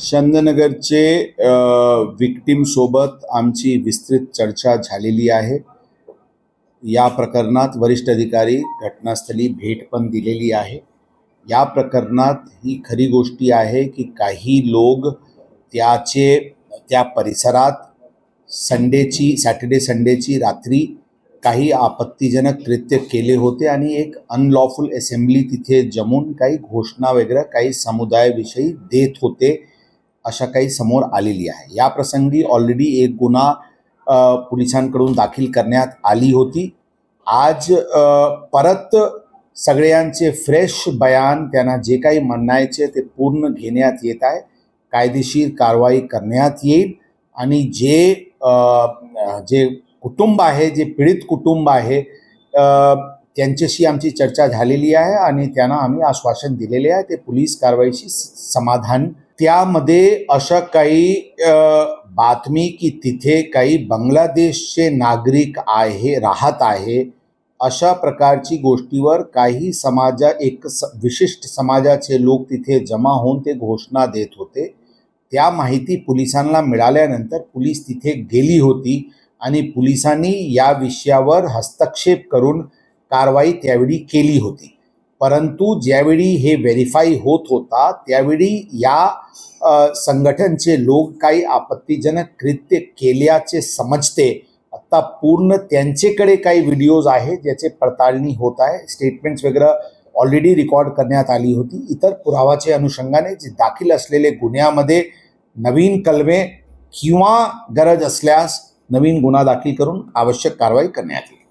चंदनगरचे victim सोबत आमची विस्तृत चर्चा झालेली आहे। या प्रकरणात वरिष्ठ अधिकारी घटनास्थळी भेट पण दिलेली आहे। या प्रकरणात ही खरी गोष्टी आहे की काही लोक त्या परिसरात सॅटर्डे संडेची रात्री काही आपत्तीजनक कृत्य केले होते आणि एक अनलॉफुल असेंब्ली तिथे जमून काही घोषणा वगैरे काही समुदायाविषयी देत होते, अशा काही समोर आलेली आहे। या प्रसंगी ऑलरेडी एक गुन्हा पोलिसांकडून दाखल करण्यात आली होती। आज परत सगळ्यांचे फ्रेश बयान, त्यांना जे काही म्हणायचे ते पूर्ण घेण्यात येत आहे। कायदेशीर कारवाई करण्यात येईल आणि जे कुटुंब आहे, जे पीडित कुटुंब आहे, त्यांच्याशी आमची चर्चा झालेली आहे आणि त्यांना आम्ही आश्वासन दिलेले आहे ते पोलीस कारवाईशी समाधान। त्यामध्ये अशा काही बातमी की तिथे काही बांगलादेशचे नागरिक राहत आहे, अशा प्रकारची गोष्टीवर काही विशिष्ट समाजाचे लोक तिथे जमा होऊन ते घोषणा देत होते। त्या माहिती पोलिसांना मिळाल्यानंतर पोलीस तिथे गेली होती आणि पोलिसांनी या विषयावर हस्तक्षेप करून कारवाई त्यावेळी केली होती। परंतु ज्यावेळी हे व्हेरीफाई होत होता त्यावेळी या संघटनचे लोक काही आपत्तीजनक कृत्य केल्याचे समजते। आता पूर्ण त्यांच्याकडे काही व्हिडिओज आहेत ज्याचे पडताळणी होत आहे। स्टेटमेंट्स वगैरे ऑलरेडी रेकॉर्ड करण्यात आली होती। इतर पुरावाचे अनुषंगाने जे दाखल असलेले गुन्ह्यामध्ये नवीन कलमे किंवा गरज असल्यास नवीन गुन्हा दाखल करून आवश्यक कारवाई करण्यात येईल।